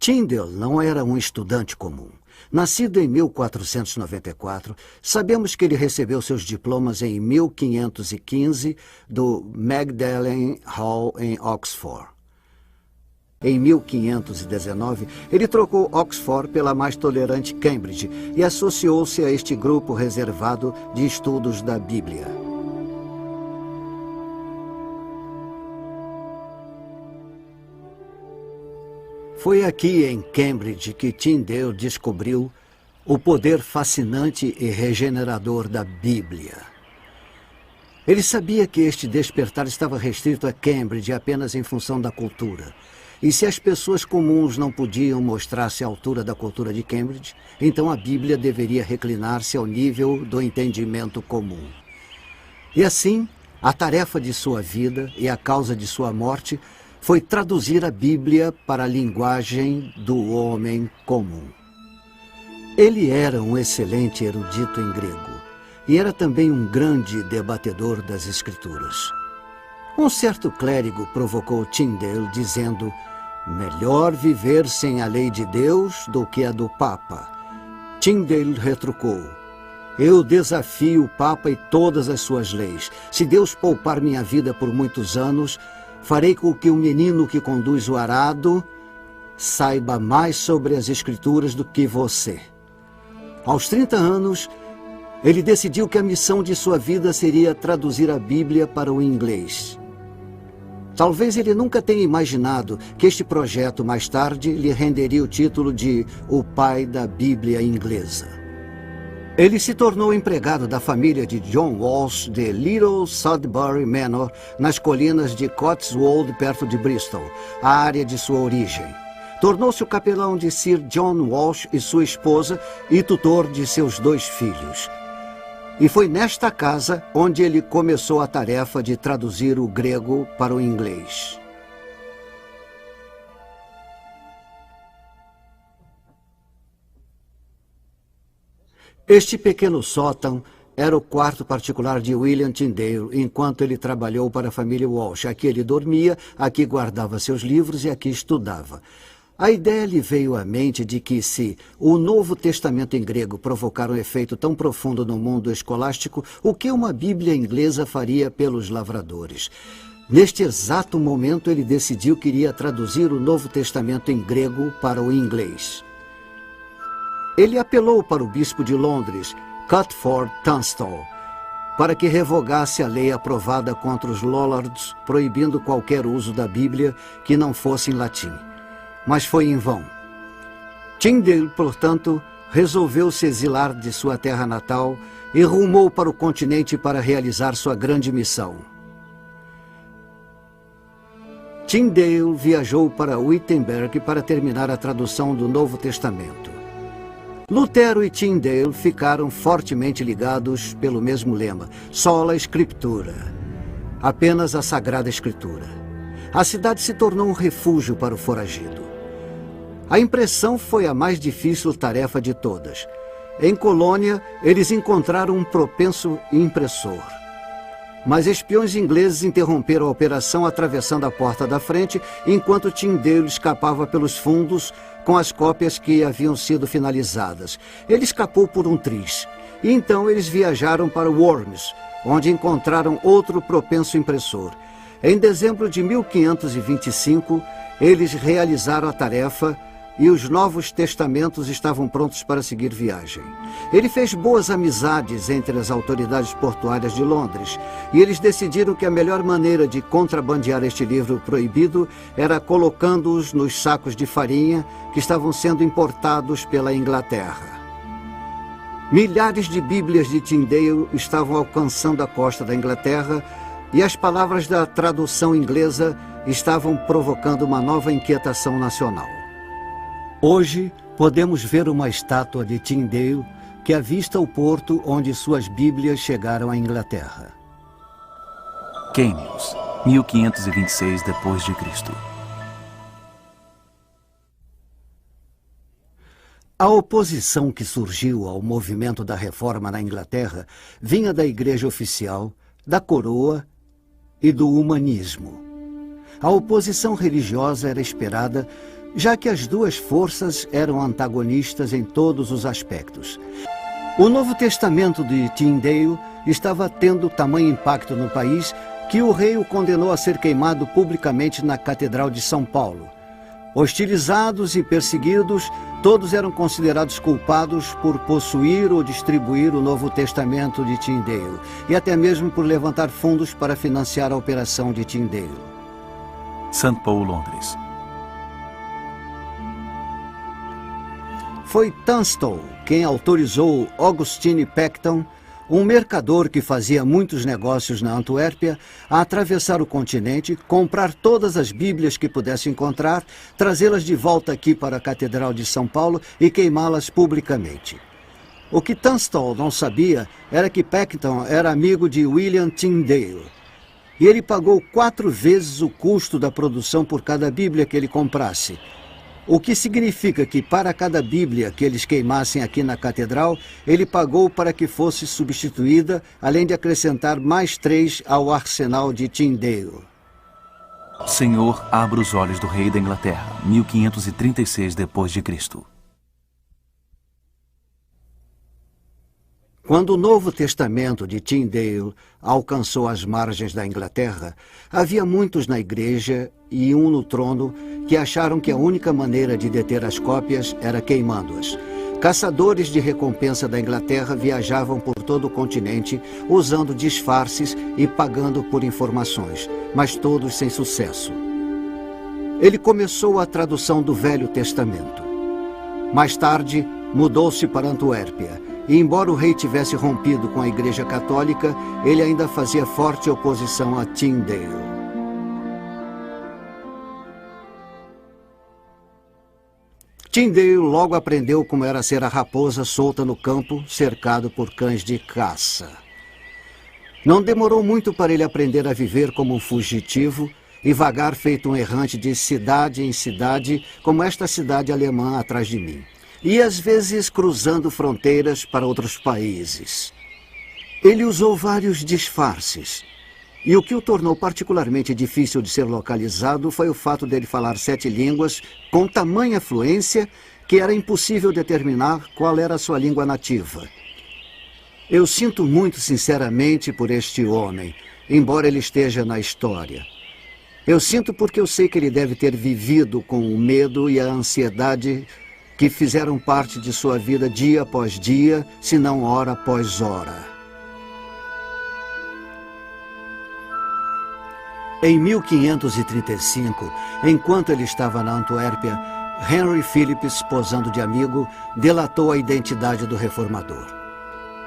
Tyndale não era um estudante comum. Nascido em 1494, sabemos que ele recebeu seus diplomas em 1515 do Magdalen Hall em Oxford. Em 1519, ele trocou Oxford pela mais tolerante Cambridge e associou-se a este grupo reservado de estudos da Bíblia. Foi aqui em Cambridge que Tyndale descobriu o poder fascinante e regenerador da Bíblia. Ele sabia que este despertar estava restrito a Cambridge apenas em função da cultura. E se as pessoas comuns não podiam mostrar-se à altura da cultura de Cambridge, então a Bíblia deveria reclinar-se ao nível do entendimento comum. E assim, a tarefa de sua vida e a causa de sua morte foi traduzir a Bíblia para a linguagem do homem comum. Ele era um excelente erudito em grego e era também um grande debatedor das Escrituras. Um certo clérigo provocou Tyndale dizendo: melhor viver sem a lei de Deus do que a do Papa. Tyndale retrucou: eu desafio o Papa e todas as suas leis. Se Deus poupar minha vida por muitos anos, farei com que o menino que conduz o arado saiba mais sobre as Escrituras do que você. Aos 30 anos, ele decidiu que a missão de sua vida seria traduzir a Bíblia para o inglês. Talvez ele nunca tenha imaginado que este projeto, mais tarde, lhe renderia o título de o pai da Bíblia inglesa. Ele se tornou empregado da família de John Walsh de Little Sudbury Manor, nas colinas de Cotswold, perto de Bristol, a área de sua origem. Tornou-se o capelão de Sir John Walsh e sua esposa e tutor de seus 2 filhos. E foi nesta casa onde ele começou a tarefa de traduzir o grego para o inglês. Este pequeno sótão era o quarto particular de William Tyndale, enquanto ele trabalhou para a família Walsh. Aqui ele dormia, aqui guardava seus livros e aqui estudava. A ideia lhe veio à mente de que, se o Novo Testamento em grego provocar um efeito tão profundo no mundo escolástico, o que uma Bíblia inglesa faria pelos lavradores? Neste exato momento, ele decidiu que iria traduzir o Novo Testamento em grego para o inglês. Ele apelou para o bispo de Londres, Cuthford Tunstall, para que revogasse a lei aprovada contra os Lollards, proibindo qualquer uso da Bíblia que não fosse em latim. Mas foi em vão. Tyndale, portanto, resolveu se exilar de sua terra natal e rumou para o continente para realizar sua grande missão. Tyndale viajou para Wittenberg para terminar a tradução do Novo Testamento. Lutero e Tyndale ficaram fortemente ligados pelo mesmo lema: sola scriptura, apenas a Sagrada Escritura. A cidade se tornou um refúgio para o foragido. A impressão foi a mais difícil tarefa de todas. Em Colônia, eles encontraram um propenso impressor. Mas espiões ingleses interromperam a operação atravessando a porta da frente, enquanto Tyndale escapava pelos fundos com as cópias que haviam sido finalizadas. Ele escapou por um triz. E então eles viajaram para Worms, onde encontraram outro propenso impressor. Em dezembro de 1525, eles realizaram a tarefa e os Novos Testamentos estavam prontos para seguir viagem. Ele fez boas amizades entre as autoridades portuárias de Londres e eles decidiram que a melhor maneira de contrabandear este livro proibido era colocando-os nos sacos de farinha que estavam sendo importados pela Inglaterra. Milhares de Bíblias de Tyndale estavam alcançando a costa da Inglaterra e as palavras da tradução inglesa estavam provocando uma nova inquietação nacional. Hoje, podemos ver uma estátua de Tyndale que avista o porto onde suas Bíblias chegaram à Inglaterra. Cambridge, 1526 d.C. A oposição que surgiu ao movimento da reforma na Inglaterra vinha da Igreja Oficial, da Coroa e do humanismo. A oposição religiosa era esperada já que as duas forças eram antagonistas em todos os aspectos. O Novo Testamento de Tyndale estava tendo tamanho impacto no país que o rei o condenou a ser queimado publicamente na Catedral de São Paulo. Hostilizados e perseguidos, todos eram considerados culpados por possuir ou distribuir o Novo Testamento de Tyndale, e até mesmo por levantar fundos para financiar a operação de Tyndale. St. Paul, Londres. Foi Tunstall quem autorizou Augustine Peckham, um mercador que fazia muitos negócios na Antuérpia, a atravessar o continente, comprar todas as Bíblias que pudesse encontrar, trazê-las de volta aqui para a Catedral de São Paulo e queimá-las publicamente. O que Tunstall não sabia era que Peckham era amigo de William Tyndale. E ele pagou 4 vezes o custo da produção por cada Bíblia que ele comprasse. O que significa que para cada Bíblia que eles queimassem aqui na Catedral, ele pagou para que fosse substituída, além de acrescentar mais 3 ao arsenal de Tyndale. Senhor, abra os olhos do rei da Inglaterra, 1536 d.C. Quando o Novo Testamento de Tyndale alcançou as margens da Inglaterra, havia muitos na igreja e um no trono que acharam que a única maneira de deter as cópias era queimando-as. Caçadores de recompensa da Inglaterra viajavam por todo o continente usando disfarces e pagando por informações, mas todos sem sucesso. Ele começou a tradução do Velho Testamento. Mais tarde, mudou-se para Antuérpia. E embora o rei tivesse rompido com a Igreja Católica, ele ainda fazia forte oposição a Tyndale. Tyndale logo aprendeu como era ser a raposa solta no campo, cercado por cães de caça. Não demorou muito para ele aprender a viver como um fugitivo e vagar feito um errante de cidade em cidade, como esta cidade alemã atrás de mim. E às vezes cruzando fronteiras para outros países. Ele usou vários disfarces. E o que o tornou particularmente difícil de ser localizado foi o fato dele falar 7 línguas com tamanha fluência que era impossível determinar qual era a sua língua nativa. Eu sinto muito sinceramente por este homem, embora ele esteja na história. Eu sinto porque eu sei que ele deve ter vivido com o medo e a ansiedade que fizeram parte de sua vida dia após dia, se não hora após hora. Em 1535, enquanto ele estava na Antuérpia, Henry Phillips, posando de amigo, delatou a identidade do reformador.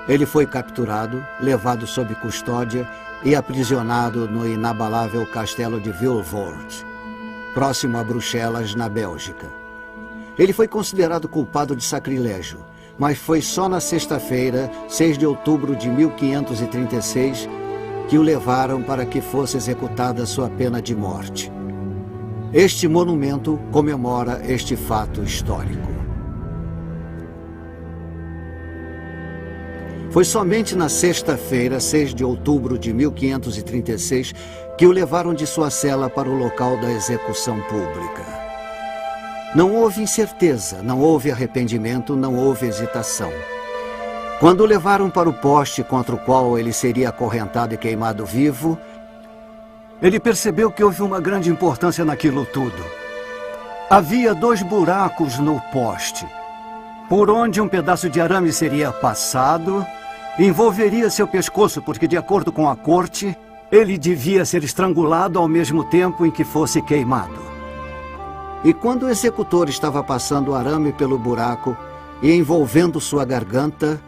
Ele foi capturado, levado sob custódia e aprisionado no inabalável castelo de Vilvoorde, próximo a Bruxelas, na Bélgica. Ele foi considerado culpado de sacrilégio, mas foi só na sexta-feira, 6 de outubro de 1536, que o levaram para que fosse executada sua pena de morte. Este monumento comemora este fato histórico. Foi somente na sexta-feira, 6 de outubro de 1536, que o levaram de sua cela para o local da execução pública. Não houve incerteza, não houve arrependimento, não houve hesitação. Quando o levaram para o poste contra o qual ele seria acorrentado e queimado vivo, ele percebeu que houve uma grande importância naquilo tudo. Havia 2 buracos no poste, por onde um pedaço de arame seria passado, envolveria seu pescoço, porque, de acordo com a corte, ele devia ser estrangulado ao mesmo tempo em que fosse queimado. E quando o executor estava passando o arame pelo buraco e envolvendo sua garganta,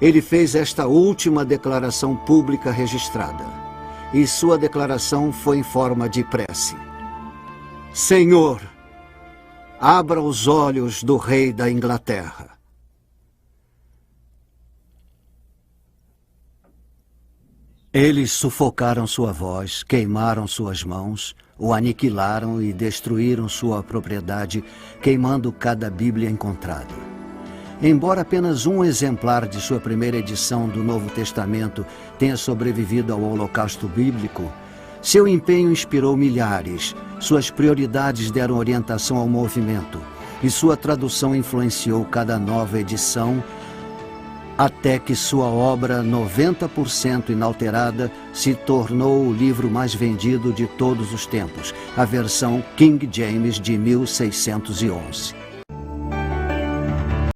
ele fez esta última declaração pública registrada. E sua declaração foi em forma de prece. Senhor, abra os olhos do rei da Inglaterra. Eles sufocaram sua voz, queimaram suas mãos, o aniquilaram e destruíram sua propriedade, queimando cada Bíblia encontrada. Embora apenas um exemplar de sua primeira edição do Novo Testamento tenha sobrevivido ao Holocausto Bíblico, Seu empenho inspirou milhares, suas prioridades deram orientação ao movimento e sua tradução influenciou cada nova edição, até que sua obra, 90% inalterada, se tornou o livro mais vendido de todos os tempos, a versão King James de 1611.